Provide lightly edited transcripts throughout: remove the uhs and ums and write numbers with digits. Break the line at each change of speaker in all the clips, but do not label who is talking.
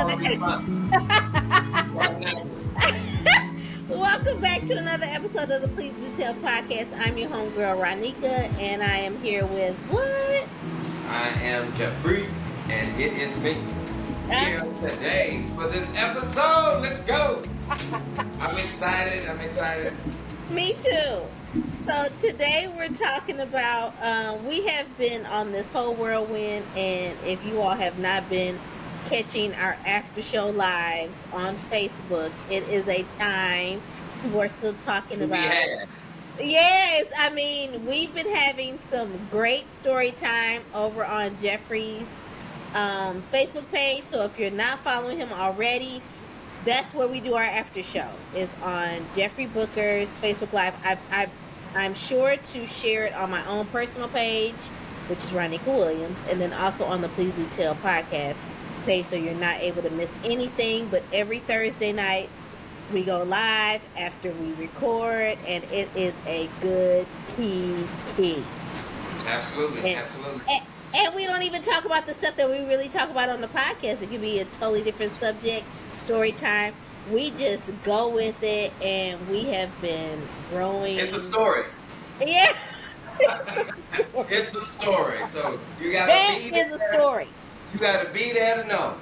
another.
already months. Right now.
Welcome back to another episode of the Please Do Tell podcast. I'm your homegirl Ronnika, and I am here with what?
I am Jeffrey, and it is me here today for this episode. Let's go. I'm excited.
Me too. So today we're talking about. We have been on this whole whirlwind, and if you all have not been catching our after show lives on Facebook, it is a time we're still talking
We
about.
had.
Yes, I mean, we've been having some great story time over on Jeffrey's Facebook page. So if you're not following him already, that's where we do our after show. Is on Jeffrey Booker's Facebook Live. I'm sure to share it on my own personal page, which is Ronnika Williams, and then also on the Please Do Tell podcast page, so you're not able to miss anything. But every Thursday night, we go live after we record, and it is a good key.
Absolutely.
And we don't even talk about the stuff that we really talk about on the podcast. It could be a totally different subject, story time. We just go with it, and we have been growing.
It's a story.
Yeah.
It's a story. So you gotta
That
be there.
is a story.
You gotta be there to know.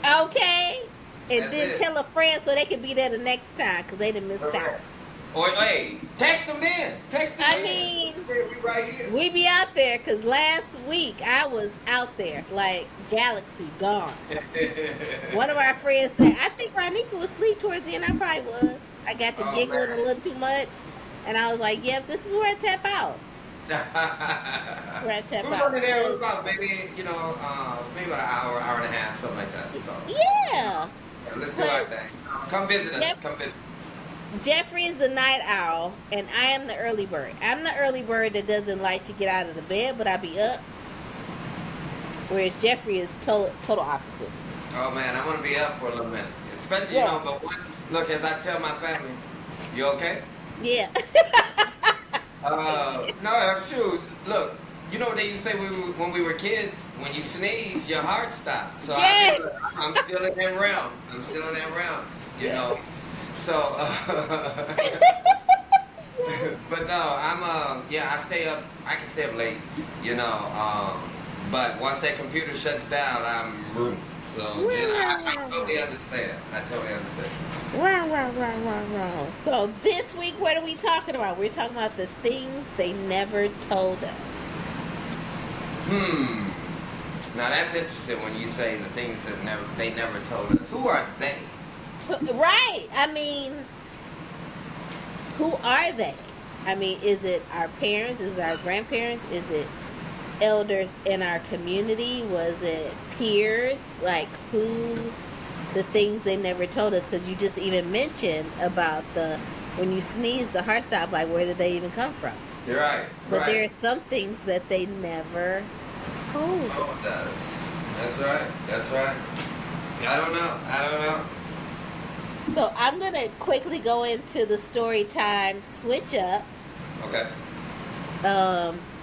Okay. And
That's
then
it.
tell a friend so they can be there the next time, because they done missed out.
Or hey, text them then.
I mean,
we right here.
we be out there, because last week I was out there like galaxy gone. One of our friends said, I think Ronnika was asleep towards the end. I probably was. I got to giggling a little too much. And I was like, yep, this is where I tap out. Where I tap
We're
out.
running there about maybe, maybe about an hour and a half, something like that. So
Yeah.
let's do our thing. Come visit us.
Yep.
Come visit.
Jeffrey is the night owl, and I am the early bird. I'm the early bird that doesn't like to get out of the bed, but I be up. Whereas Jeffrey is total opposite.
Oh man, I want to be up for a little minute, especially But look, as I tell my family, you okay?
Yeah.
No, I'm sure. Look, you know what they used to say when we were kids? When you sneeze, your heart stops. So
Yes.
I'm still in that realm. You know. So, but no, I stay up. I can stay up late. But once that computer shuts down, I'm room. So I totally understand.
Wow. So this week, what are we talking about? We're talking about the things they never told us.
Now that's interesting when you say the things that they never told us. Who are they?
Right. I mean, who are they? I mean, is it our parents? Is it our grandparents? Is it elders in our community? Was it peers? Like, the things they never told us? Because you just even mentioned about when you sneeze, the heart stop. Like, where did they even come from?
You're right.
But there are some things that they never told us.
Oh, it does. That's right. I don't know.
So I'm going to quickly go into the Storytime Switch-Up.
Okay.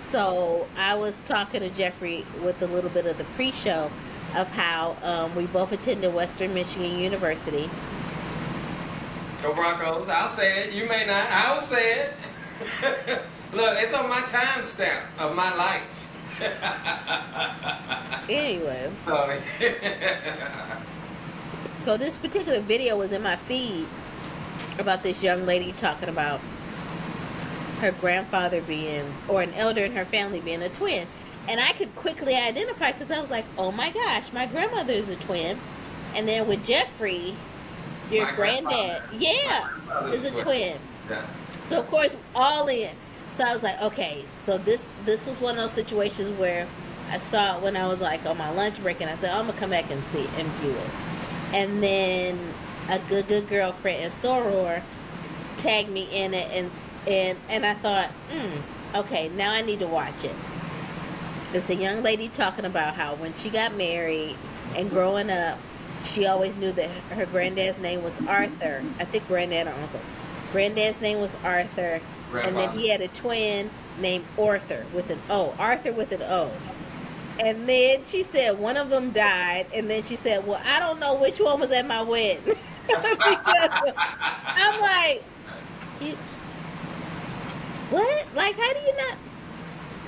So I was talking to Jeffrey with a little bit of the pre-show of how we both attended Western Michigan University.
Go Broncos. I'll say it. You may not. I'll say it. Look, it's on my timestamp of my life.
Anyway. So this particular video was in my feed about this young lady talking about her grandfather or an elder in her family being a twin. And I could quickly identify, because I was like, oh my gosh, my grandmother is a twin. And then with Jeffrey, your granddad, is a twin.
Yeah.
So of course, all in. So I was like, okay, so this was one of those situations where I saw it when I was like on my lunch break, and I said, I'm gonna come back and see and view it. And then a good girlfriend in Soror tagged me in it, and I thought, okay, now I need to watch it. It's a young lady talking about how when she got married and growing up, she always knew that her granddad's name was Arthur. I think granddad or uncle. Granddad's name was Arthur.
Grandpa.
And then he had a twin named Arthur with an O. Arthur with an O. And then she said one of them died, and then she said, "Well, I don't know which one was at my wedding." Because I'm like, "You- what? Like, how do you not?"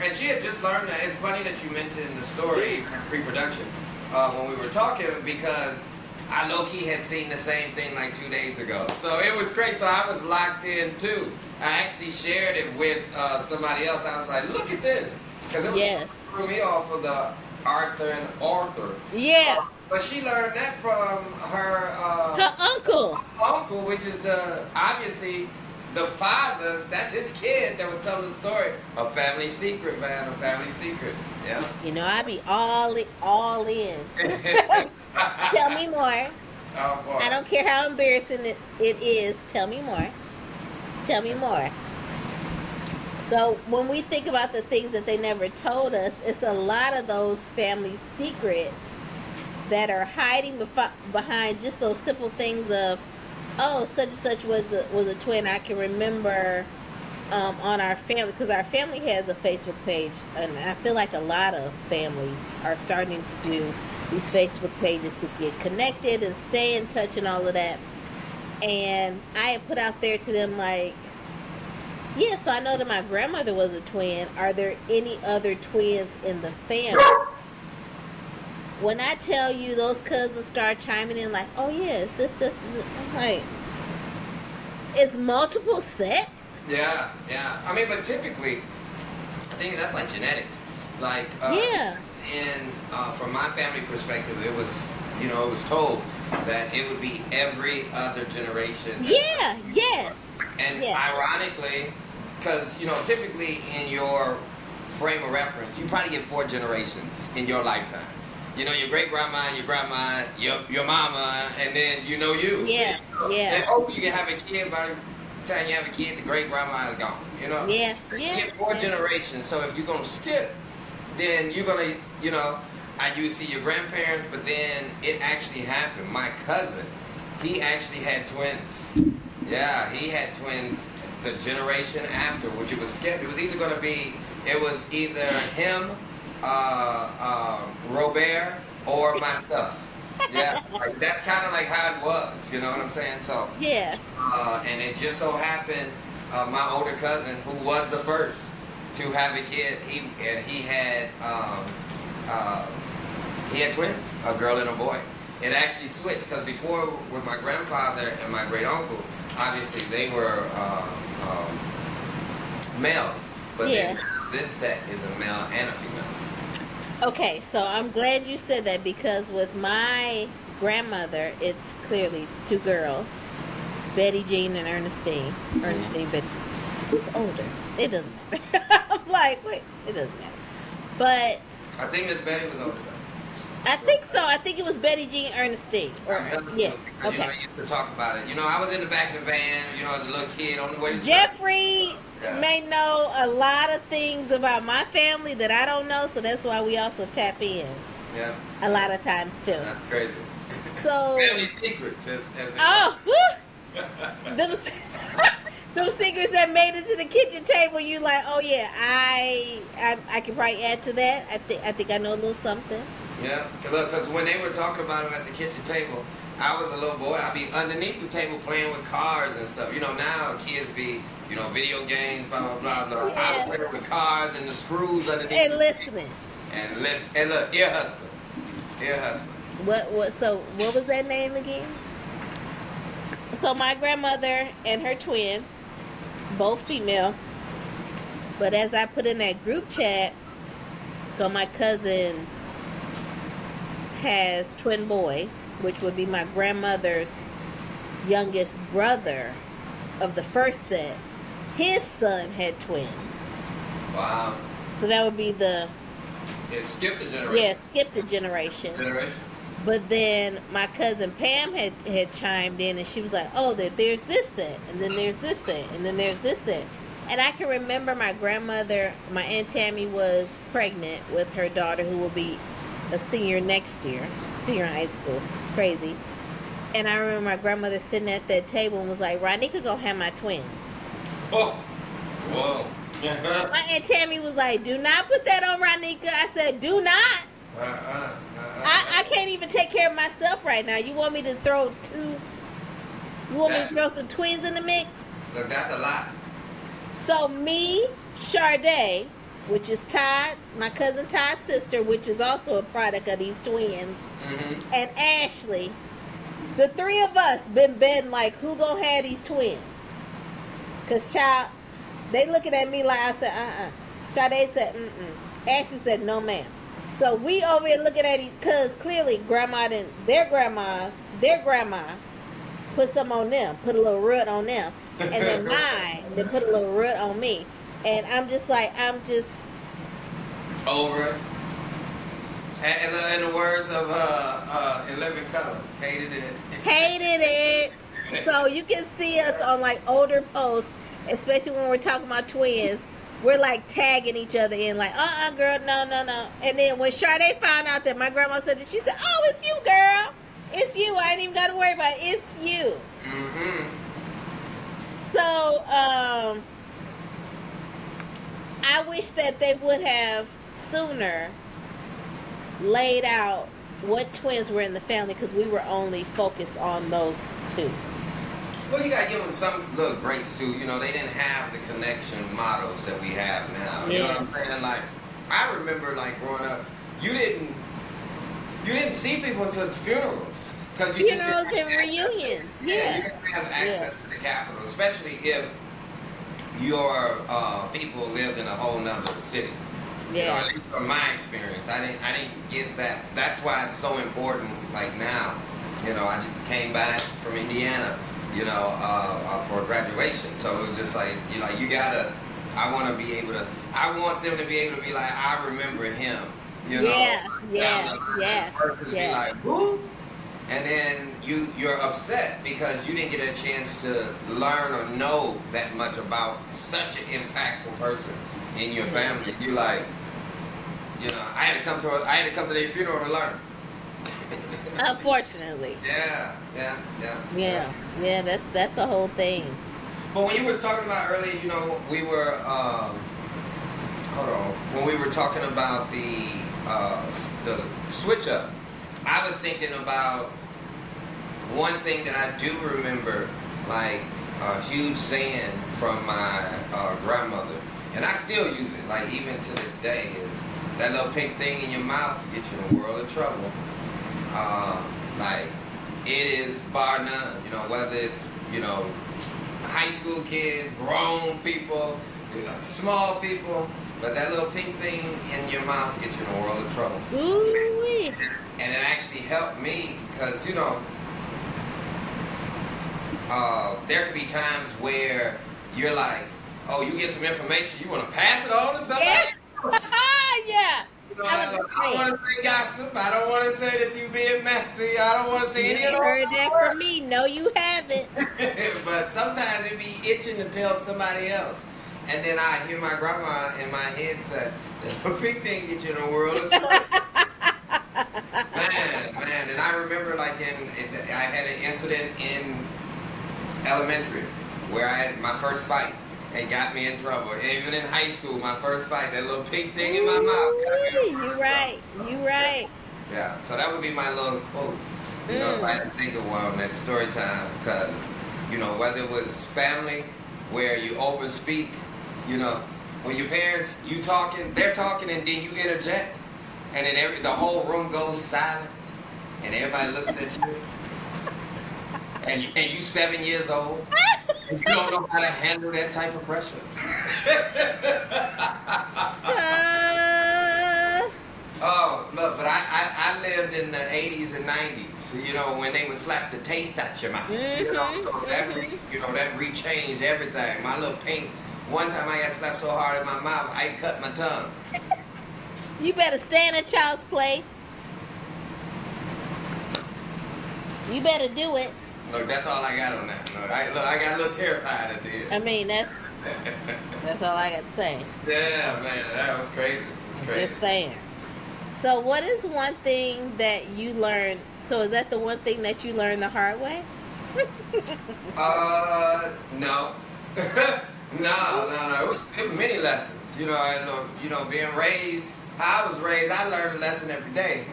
And she had just learned that. It's funny that you mentioned the story pre-production when we were talking, because I low-key had seen the same thing like 2 days ago. So it was great. So I was locked in too. I actually shared it with somebody else. I was like, look at this. Because it was
Yes.
threw me off of the Arthur and Arthur.
Yeah,
But she learned that from her
her uncle.
uncle, which is obviously the father. That's his kid that was telling the story. A family secret, man. A family secret. Yeah.
You know, I be all in. Tell me more.
Oh boy.
I don't care how embarrassing it is. Tell me more. Tell me more. So when we think about the things that they never told us, it's a lot of those family secrets that are hiding behind just those simple things of, oh, such and such was a twin. I can remember on our family, because our family has a Facebook page, and I feel like a lot of families are starting to do these Facebook pages to get connected and stay in touch and all of that. And I had put out there to them like, yeah, so I know that my grandmother was a twin. Are there any other twins in the family? When I tell you those cousins start chiming in like, oh yeah, it's this, I'm like, it's multiple sets?
Yeah, yeah. I mean, but typically, I think that's like genetics. Like,
Yeah.
and from my family perspective, it was, it was told that it would be every other generation.
Yeah, yes.
And
Yes.
ironically, because, typically in your frame of reference, you probably get 4 generations in your lifetime. Your great grandma, your grandma, your mama, and then you.
Yeah, yeah.
And hopefully you can have a kid. By the time you have a kid, the great grandma is gone.
Yeah,
You
yeah.
get 4 generations. So if you're gonna skip, then you're gonna, you see your grandparents, but then it actually happened. My cousin, he actually had twins. Yeah, he had twins the generation after, which it was skipped. It was either gonna be, him, Robert, or myself. Yeah, like, that's kind of like how it was. You know what I'm saying? So
Yeah.
and it just so happened, my older cousin, who was the first to have a kid, he had twins, a girl and a boy. It actually switched, because before, with my grandfather and my great uncle, obviously they were males, but
Yeah.
then this set is a male and a female.
Okay, so I'm glad you said that, because with my grandmother, it's clearly 2 girls, Betty Jean and Ernestine. Ernestine, Betty Jean. Who's older? It doesn't matter. I'm like, wait, it doesn't matter. But
I think Miss Betty was older though.
I think so. I think it was Betty Jean Ernestine.
I'm telling
Yeah.
you, because
Okay.
I used to talk about it. I was in the back of the van, as a little kid on the way to church.
Jeffrey
Yeah.
may know a lot of things about my family that I don't know, so that's why we also tap in
Yeah,
a lot of times too.
that's crazy.
So,
Family secrets, as they
oh, woo, them, them secrets that made it to the kitchen table. You like, oh yeah, I can probably add to that. I think I know a little something.
Yeah, because when they were talking about them at the kitchen table, I was a little boy. I'd be underneath the table playing with cars and stuff. Now kids be, video games, blah, blah, blah, blah. I would play with cars and the screws underneath.
And
the
listening.
And listen. And look, ear hustling. Ear hustling.
So what was that name again? So my grandmother and her twin, both female. But as I put in that group chat, so my cousin has twin boys, which would be my grandmother's youngest brother of the first set. His son had twins.
Wow.
So that would be
It skipped a generation.
yeah, skipped a generation.
Generation.
But then my cousin Pam had chimed in, and she was like, oh, there's this set, and then there's this set, and then there's this set. And I can remember my grandmother, my Aunt Tammy, was pregnant with her daughter, who will be a senior next year, senior in high school. Crazy. And I remember my grandmother sitting at that table and was like, Ronnika gonna have my twins.
Oh. Whoa.
My Aunt Tammy was like, "Do not put that on Ronnika." I said, "Do not. I can't even take care of myself right now. You want me to throw two? You want me to throw some twins in the mix?"
Look, that's a lot.
So me, Sade, which is Todd, my cousin Todd's sister, which is also a product of these twins, and Ashley, the three of us been betting like who gonna have these twins. Cause child, they looking at me like I said, Sade said, Ashley said, no ma'am. So we over here looking at each, cause clearly grandma didn't, their grandma put some on them, put a little root on them. And then mine, they put a little root on me. And I'm just
over it. And in the words of In Living Color, hated it.
Hated it. So you can see us on like older posts, especially when we're talking about twins. We're like tagging each other in like, girl, no. And then when Sade found out that my grandma said it, she said, oh, it's you, girl. It's you. I ain't even got to worry about it. It's you. So, I wish that they would have sooner laid out what twins were in the family because we were only focused on those two.
Well, you gotta give them some little grace too. You know, they didn't have the connection models that we have now. You know what I'm saying? Like, I remember like growing up, you didn't see people until funerals because
funerals and reunions.
You didn't have access to the capital, especially if your people lived in a whole nother city. You know, at least from my experience, I didn't get that. That's why it's so important. Like now, you know, I just came back from Indiana, you know, for graduation. So it was just like, you gotta. I want them to be able to be like, I remember him. You know. Versus be like, who? And then you're upset because you didn't get a chance to learn or know that much about such an impactful person in your family. You like, you know, I had to come to their funeral to learn.
Unfortunately.
Yeah.
That's the whole thing.
But when you were talking about earlier, you know, we were when we were talking about the switch-up, I was thinking about one thing that I do remember, like a huge saying from my grandmother, and I still use it, like even to this day, is that little pink thing in your mouth will get you in a world of trouble. Like, it is bar none, you know, whether it's, you know, high school kids, grown people, small people, but that little pink thing in your mouth will get you in a world of trouble.
Ooh-wee.
And it actually helped me because, you know, there could be times where you're like, oh, you get some information, you want to pass it on to somebody else.
Yeah.
You know, I don't want to say gossip. I don't want to say that you being messy. I don't want to say any of those.
You heard that from me. No, you haven't.
But sometimes it be itching to tell somebody else. And then I hear my grandma in my head say, the big thing get you in a world of trouble. Man. And I remember like I had an incident in elementary where I had my first fight. It got me in trouble. Even in high school, my first fight, that little pink thing in my mouth.
You right.
Yeah, so that would be my little quote. You know, if I had to think of one at story time, because, you know, whether it was family where you overspeak, you know, when your parents, they're talking, and then you interject, and then the whole room goes silent, and everybody looks at you, and you 7 years old. You don't know how to handle that type of pressure. Oh, look, but I lived in the 80s and 90s, you know, when they would slap the taste out your mouth. You know, so that rechanged everything. My little pink, one time I got slapped so hard in my mouth, I cut my tongue.
You better stay in a child's place. You better do it.
Look, that's all I got on that. Look, I got a little terrified at the end.
I mean, that's all I got to say.
Yeah, man, that was crazy. It's crazy.
Just saying. So what is one thing that you learned? So is that the one thing that you learned the hard way?
No. No. It was many many lessons. Being raised, how I was raised, I learned a lesson every day.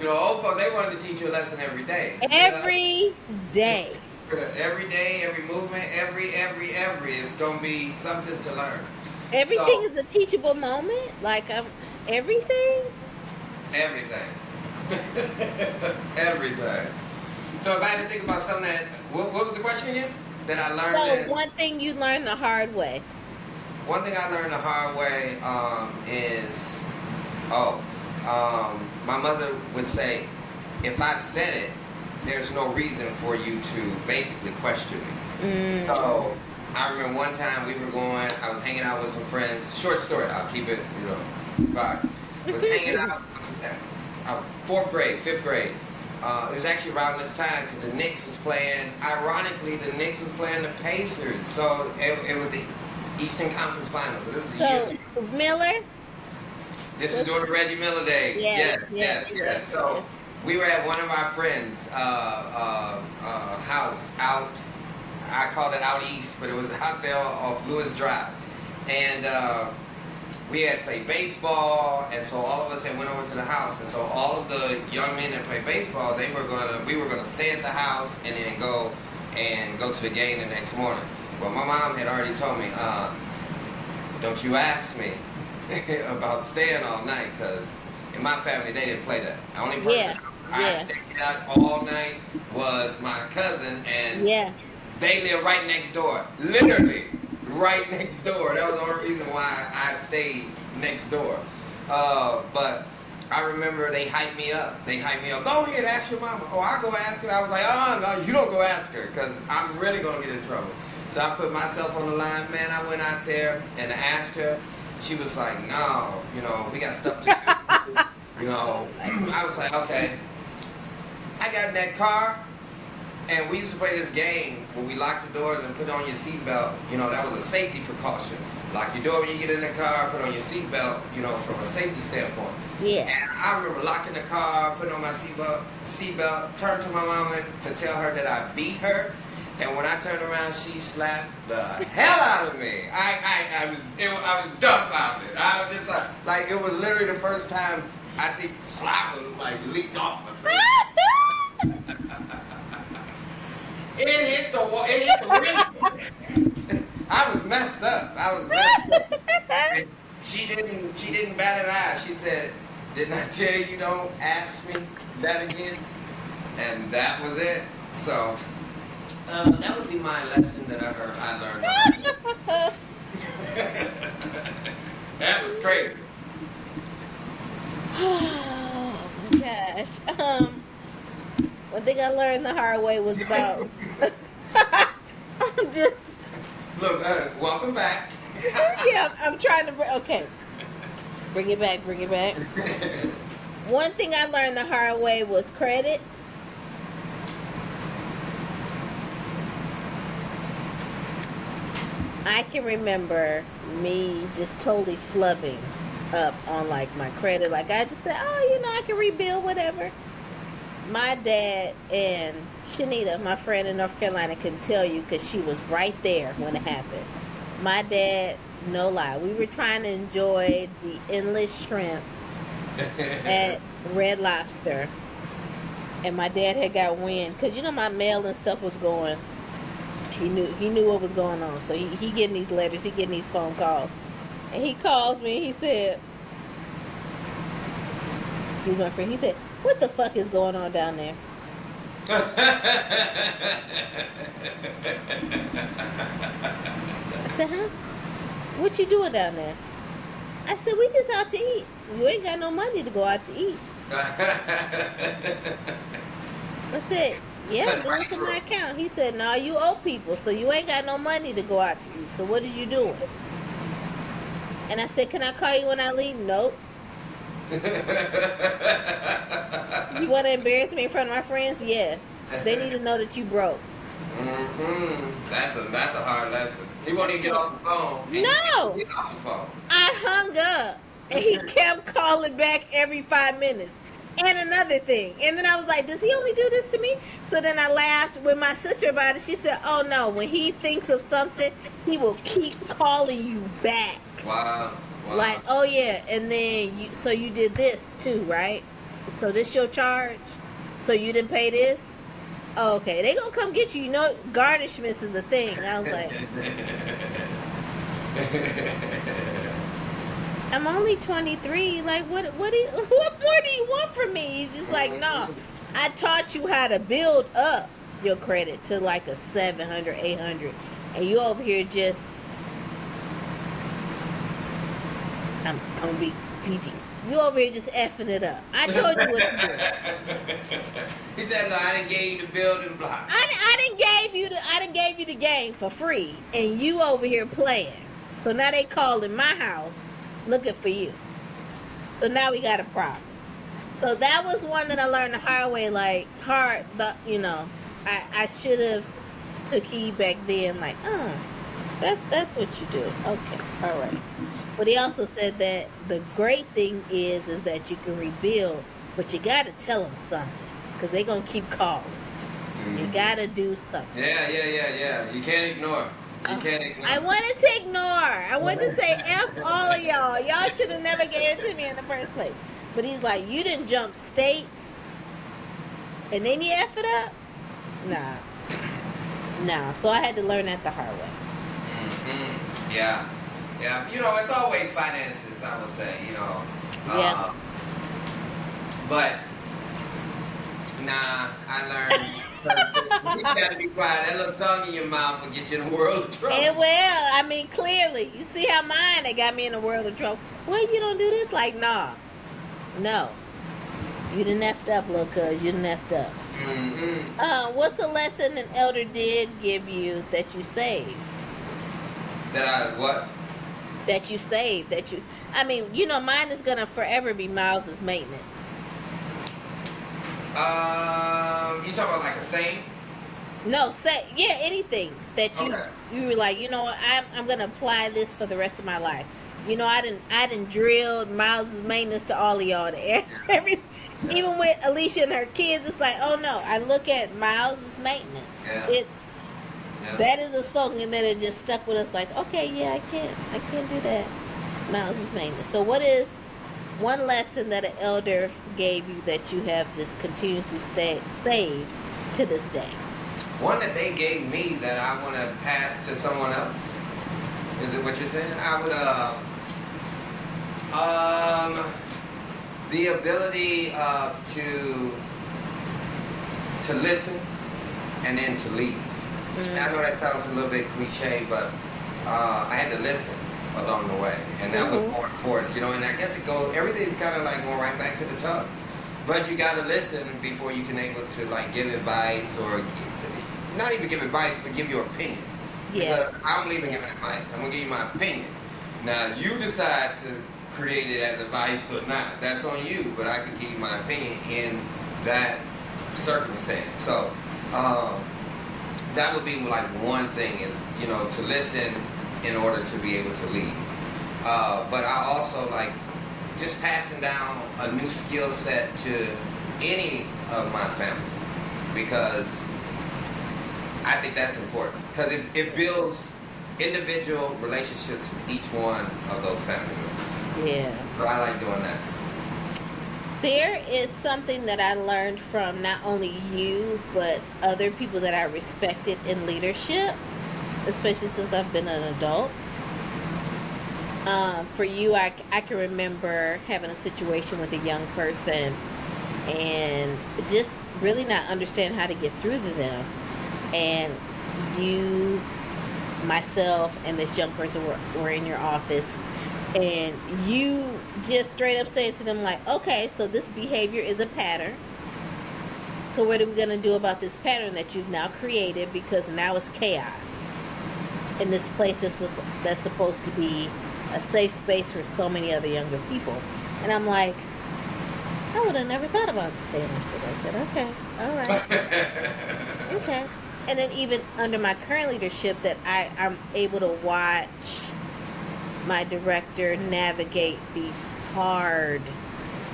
Old folks, they wanted to teach you a lesson every day.
Every day.
Every day, every movement, every is gonna be something to learn.
Everything is a teachable moment. Like everything.
Everything. Everything. So if I had to think about something what was the question again? That I learned.
So one thing you learned the hard way.
One thing I learned the hard way is, my mother would say, if I've said it, there's no reason for you to basically question me. So I remember one time I was hanging out with some friends. Short story, I'll keep it, box. Was hanging out. I was 4th grade, 5th grade. It was actually around this time because the Knicks was playing. Ironically, the Knicks was playing the Pacers. So it was the Eastern Conference Finals. So this is the year.
Miller?
This is during the Reggie Miller days. Yes. So we were at one of our friends' house out. I called it out east, but it was out there off Lewis Drive. And we had played baseball, and so all of us had went over to the house. And so all of the young men that played baseball, we were gonna stay at the house and then go to the game the next morning. Well, my mom had already told me, don't you ask me about staying all night, because in my family they didn't play that. The only person I stayed out all night was my cousin, and they live right next door, literally right next door. That was the only reason why I stayed next door. But I remember they hyped me up. Go ahead, ask your mama. Oh, I'll go ask her. I was like, no, you don't go ask her, because I'm really going to get in trouble. So I put myself on the line. Man, I went out there and asked her. She was like, no, we got stuff to do. I was like, okay. I got in that car, and we used to play this game where we lock the doors and put on your seatbelt. That was a safety precaution. Lock your door when you get in the car, put on your seatbelt, from a safety standpoint. Yeah. And I remember locking the car, putting on my seatbelt, turned to my mama to tell her that I beat her. And when I turned around, she slapped the hell out of me. I was dumbfounded. I was just like it was literally the first time I think slap was leaked off my face. It hit the wall. It hit the window. I was messed up. And she didn't bat an eye. She said, "Didn't I tell you don't ask me that again?" And that was it. So. That would be my lesson that I learned. That was crazy.
Oh my gosh. One thing I learned the hard way was about. I'm just.
Look, welcome back.
Yeah, I'm trying to. Okay. Bring it back. One thing I learned the hard way was credit. I can remember me just totally flubbing up on my credit. I just said, I can rebuild whatever. My dad and Shanita, my friend in North Carolina, can tell you because she was right there when it happened. My dad, no lie, we were trying to enjoy the endless shrimp at Red Lobster, and my dad had got wind because my mail and stuff was going. He knew what was going on. So he getting these letters, he getting these phone calls. And he calls me and he said, excuse my friend, he said, what the fuck is going on down there? I said, huh? What you doing down there? I said, we just out to eat. You ain't got no money to go out to eat. I said, yeah, look at my account. He said, no, you owe people, so you ain't got no money to go out to eat. So what did you do? And I said, can I call you when I leave? Nope. You want to embarrass me in front of my friends? Yes. They need to know that you broke.
Mm-hmm. That's a hard lesson. He won't even get off the phone.
No.
Get off the phone.
I hung up, and he kept calling back every 5 minutes. And another thing. And then I was like, does he only do this to me? So then I laughed with my sister about it. She said, oh no, when he thinks of something, he will keep calling you back.
Wow.
Like,
Wow.
oh yeah, and then so you did this too, right? So this your charge? So you didn't pay this? Oh, okay, they gonna come get you. You know, garnishments is a thing. I was like, I'm only 23. Like, what do you, what more do you want from me? He's just like, no. I taught you how to build up your credit to like a 700, 800, and you over here just. I'm gonna be PG. You over here just effing it up. I told you what to do.
He said, "No, I didn't give you the building block.
I didn't gave you the game for free, and you over here playing. So now they calling my house looking for you. So now we got a problem. So that was one that I learned the hard way. Like I should have took heed back then. Like, oh, that's what you do. Okay, all right. But he also said that the great thing is that you can rebuild, but you got to tell them something because they're going to keep calling. You got to do something.
Yeah. You can't ignore. You can't ignore.
I wanted to ignore. I wanted to say F all of y'all. Y'all should have never gave it to me in the first place. But he's like, you didn't jump states and then you F it up? Nah. So I had to learn that the hard way.
Mm-hmm. Yeah. It's always finances, I would say,
Yeah.
But, I learned, you gotta be quiet. That little tongue in your mouth will get you in a world of trouble.
It will. I mean, clearly. You see how mine, they got me in a world of trouble. Well, you don't do this? Like, nah. No. You done effed up, little cuz. You done effed up.
Mm-hmm.
What's a lesson an elder did give you that you saved?
That I, what?
That you saved, mine is gonna forever be Miles's maintenance.
You talking about like a saying?
No, anything that
Okay.
you were like, I'm gonna apply this for the rest of my life. I didn't drilled Miles's maintenance to all of y'all. Even with Alicia and her kids, it's like, oh no, I look at Miles's maintenance.
Yeah.
That is a slogan that it just stuck with us. Like, okay, yeah, I can't do that. Miles's maintenance. So, what is one lesson that an elder gave you that you have just continuously saved to this day?
One that they gave me that I want to pass to someone else. Is it what you're saying? I would, the ability to listen and then to lead. I know that sounds a little bit cliche, but I had to listen along the way, and that was more important, And I guess everything's kind of like going right back to the tongue, but you got to listen before you can able to like give advice or not even give advice, but give your opinion.
Yeah.
Because I don't believe in giving advice. I'm gonna give you my opinion. Now you decide to create it as advice or not. That's on you, but I can give you my opinion in that circumstance. So. That would be like one thing is, to listen in order to be able to lead. But I also like just passing down a new skill set to any of my family because I think that's important because it builds individual relationships with each one of those family members.
Yeah.
So I like doing that.
There is something that I learned from not only you, but other people that I respected in leadership, especially since I've been an adult. For you, I can remember having a situation with a young person and just really not understand how to get through to them. And you, myself, and this young person were in your office. And you just straight up saying to them like, okay, so this behavior is a pattern. So what are we going to do about this pattern that you've now created because now it's chaos in this place that's supposed to be a safe space for so many other younger people. And I'm like, I would have never thought about saying shit like that. Okay, all right. Okay. And then even under my current leadership that I'm able to watch my director navigate these hard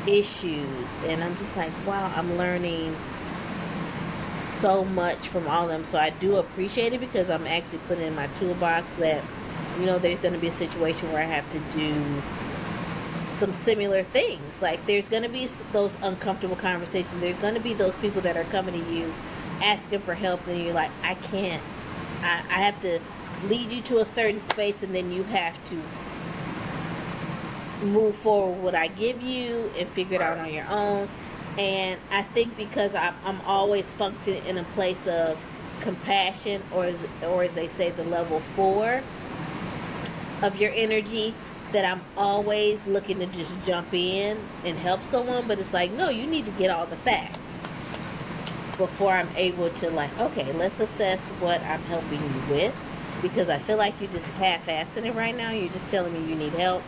issues, and I'm just like, wow, I'm learning so much from all of them. So I do appreciate it because I'm actually putting in my toolbox that, there's going to be a situation where I have to do some similar things. Like there's going to be those uncomfortable conversations. There's going to be those people that are coming to you asking for help, and you're like, I can't. I have to lead you to a certain space, and then you have to move forward with what I give you and figure it out on your own. And I think because I'm always functioning in a place of compassion, or as they say, the level 4 of your energy, that I'm always looking to just jump in and help someone. But it's like, no, you need to get all the facts before I'm able to, like, okay, let's assess what I'm helping you with. Because I feel like you're just half-assing it right now. You're just telling me you need help,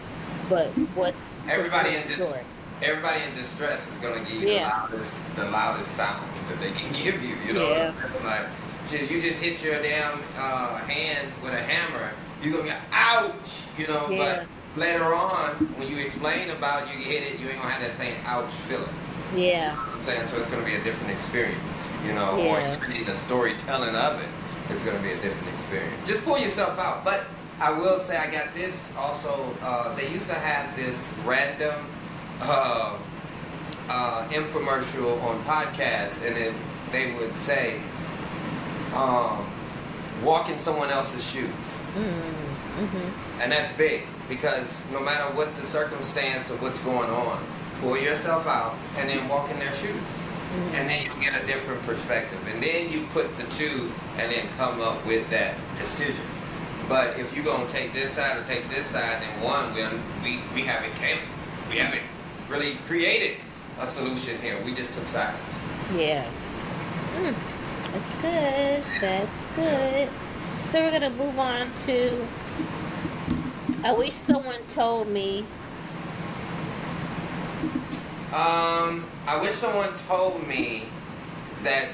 but what's
Everybody
the story?
Everybody in distress is gonna give you the loudest sound that they can give you.
Yeah.
Like, shit, you just hit your damn hand with a hammer, you're gonna be like, ouch,
Yeah.
But later on, when you explain about you hit it, you ain't gonna have that same ouch feeling.
Yeah.
You know what I'm saying? So it's gonna be a different experience,
Yeah.
or even in the storytelling of it, it's gonna be a different experience. Just pull yourself out. But I will say, I got this also. They used to have this random infomercial on podcasts, and then they would say, walk in someone else's shoes.
Mm-hmm.
And that's big, because no matter what the circumstance of what's going on, pull yourself out and then walk in their shoes. Mm-hmm. And then you'll get a different perspective. And then you put the two and then come up with that decision. But if you're going to take this side or take this side, then one, we haven't really created a solution here. We just took sides.
Yeah. That's good. That's good. So we're going to move on to, I wish someone told me.
I wish someone told me that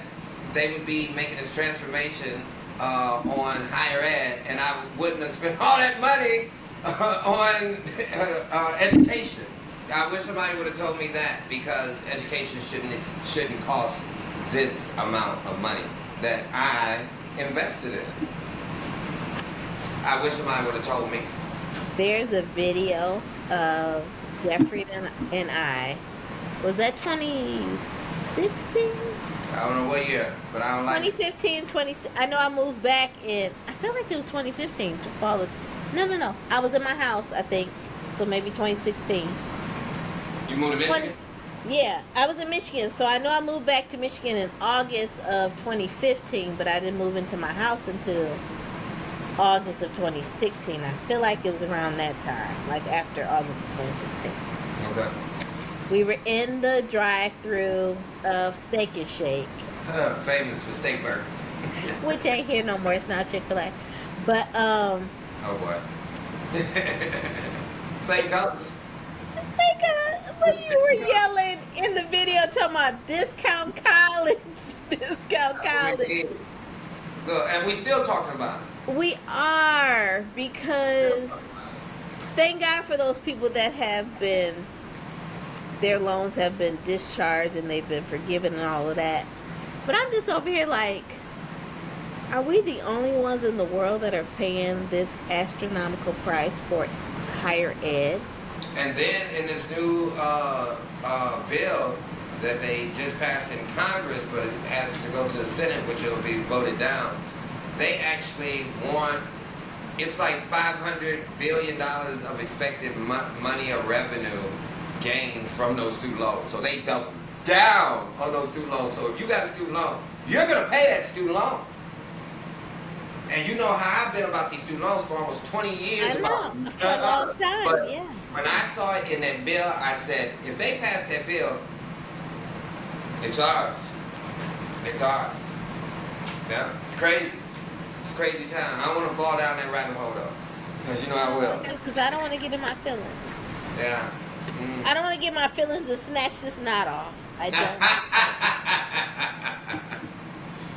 they would be making this transformation on higher ed, and I wouldn't have spent all that money on education. I wish somebody would have told me that, because education shouldn't cost this amount of money that I invested in. I wish somebody would have told me.
There's a video of Jeffrey and I. Was that 2016?
I don't know what year, but I don't like
2015, 20. I know I moved back in. I feel like it was 2015 to follow. No. I was in my house, I think. So maybe 2016.
You moved to Michigan?
Yeah, I was in Michigan. So I know I moved back to Michigan in August of 2015, but I didn't move into my house until August of 2016. I feel like it was around that time, like after August of 2016.
Okay.
We were in the drive-through of Steak and Shake.
Famous for steak burgers.
Which ain't here no more. It's not Chick-fil-A. But,
Oh, boy. Same colors.
But you were yelling in the video talking about discount college. Discount college.
Look, and we still talking about it.
We are, because thank God for those people that have been, their loans have been discharged and they've been forgiven and all of that. But I'm just over here like, are we the only ones in the world that are paying this astronomical price for higher ed?
And then in this new bill that they just passed in Congress, but it has to go to the Senate, which will be voted down, they actually want, it's like $500 billion of expected money or revenue gained from those student loans. So they double down on those student loans. So if you got a student loan, you're going to pay that student loan. And you know how I've been about these student loans for almost 20 years.
I know, for a long time,
but
yeah.
when I saw it in that bill, I said, if they pass that bill, it's ours. It's ours. Yeah, it's crazy. It's a crazy time. I don't want to fall down that rabbit hole, though. Because you know I will.
Because I don't want to get in my feelings.
Yeah.
I don't want to get my feelings and snatch this knot off. I don't.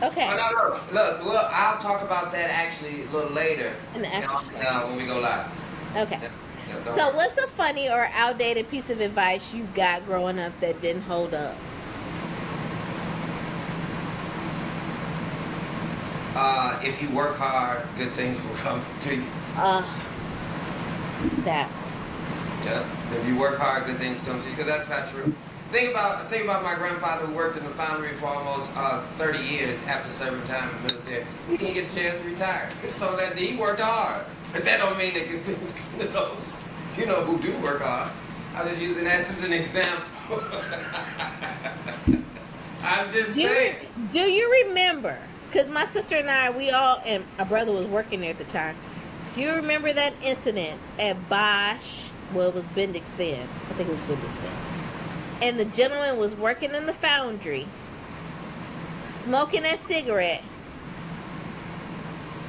Okay.
Oh, no. Look, I'll talk about that actually a little later.
In the after
when we go live.
Okay.
Yeah. Yeah, don't
So,
worry.
what's a funny or outdated piece of advice you got growing up that didn't hold up?
If you work hard, good things will come to you.
Uh, that.
Yeah. If you work hard, good things come to you. Because that's not true. Think about my grandfather who worked in the foundry for almost 30 years after serving time in the military. He didn't get a chance to retire. So that he worked hard. But that don't mean that good things come to those, who do work hard. I was just using that as an example. I'm just saying.
Do you remember? Because my sister and I, and my brother was working there at the time. Do you remember that incident at Bosch? Well, it was Bendix then. I think it was Bendix then. And the gentleman was working in the foundry, smoking that cigarette,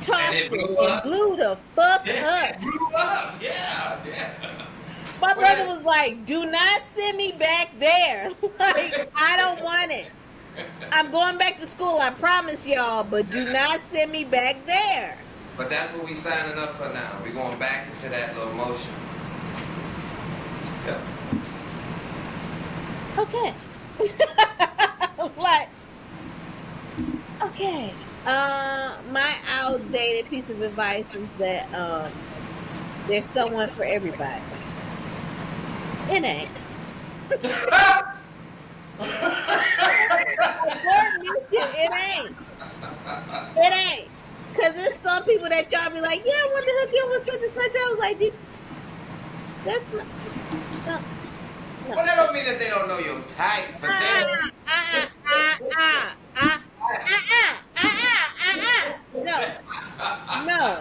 tossed it, and blew the fuck up.
It blew up. Yeah.
My brother was like, "Do not send me back there. Like, I don't want it. I'm going back to school, I promise y'all, but do not send me back there."
But that's what we signing up for now. We're going back into that little motion. Yeah.
Okay. Like, okay. My outdated piece of advice is that there's someone for everybody. It ain't. It ain't. It ain't. Cause there's some people that y'all be like, yeah, I want to hook you up with such and such. I was like, that's not. No.
Well, that don't mean that they don't know your type, but
No.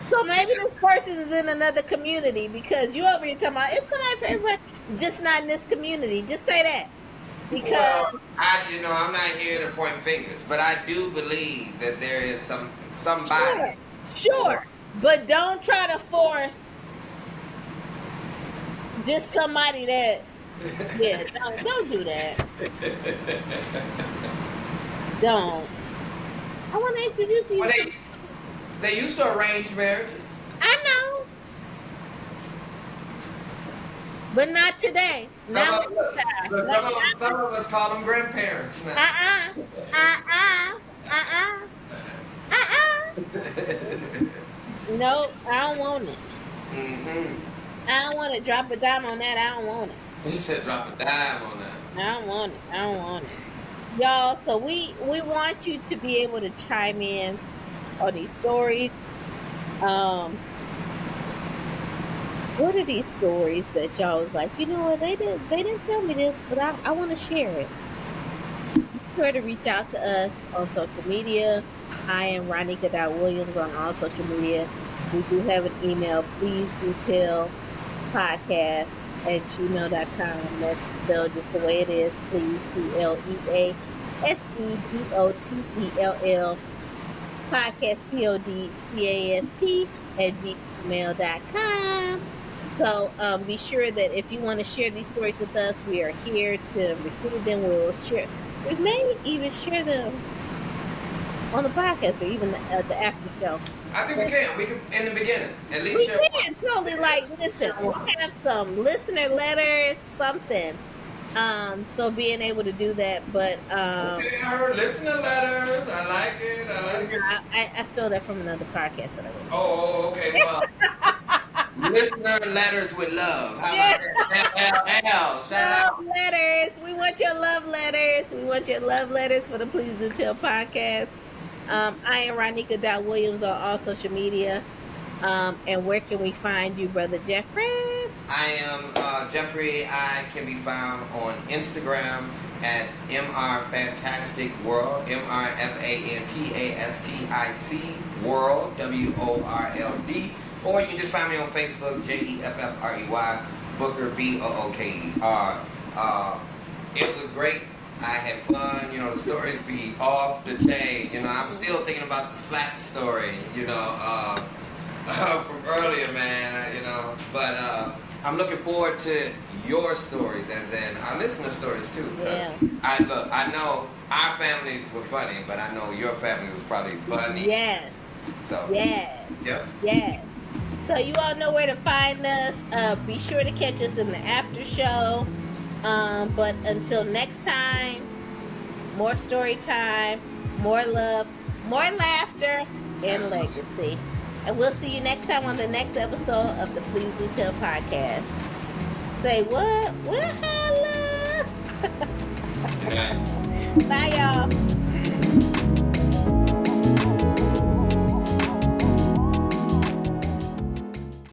So maybe this person is in another community because you over here talking about it's somebody for everybody, just not in this community. Just say that. Because
well, I'm not here to point fingers, but I do believe that there is somebody.
Sure. But don't try to force just somebody that don't do that. Don't. I want to introduce you.
Well, they used to arrange marriages.
I know. But not today.
Some of us call them grandparents now.
No, I don't want it.
Mm-hmm.
I don't want to drop a dime on that. I don't want it.
He said drop a dime on that.
I don't want it. Y'all, so we want you to be able to chime in on these stories. What are these stories that y'all was like, you know what, they didn't tell me this, but I want to share it. Be sure to reach out to us on social media. I am Ronnika.Williams on all social media. We do have an email. Please do tell podcast@gmail.com. That's spelled just the way it is. Please, PLEASEBOTELL. Podcast, PODCAST@gmail.com. So be sure that if you want to share these stories with us, we are here to receive them. We'll share. We may even share them on the podcast or even the after show.
I think we can. We can in the beginning. At least
we can totally listen. We'll have some listener letters, something. So being able to do that, but
okay, I heard listener letters. I like it.
I stole that from another podcast that I went.
Oh, okay. Well, listener letters with love. How about that?
Love letters. We want your love letters. We want your love letters for the Please Do Tell podcast. I am Ronnika.Williams on all social media. And where can we find you, Brother Jeffrey?
I am Jeffrey. I can be found on Instagram at MRFantasticWorld, MRFANTASTIC World, WORLD. Or you can just find me on Facebook, JEFFREY, Booker, BOOKER. It was great. I had fun. The stories be off the chain. I'm still thinking about the slap story, from earlier, man, but I'm looking forward to your stories, as in our listener stories too.
Yeah.
I know our families were funny, but I know your family was probably funny.
Yes.
So.
Yes.
Yep.
Yes. So you all know where to find us. Be sure to catch us in the after show. But until next time, more story time, more love, more laughter, and
Absolutely.
legacy. And we'll see you next time on the next episode of the Please Do Tell podcast. Say what? What? Holla!
Good night.
Bye, y'all.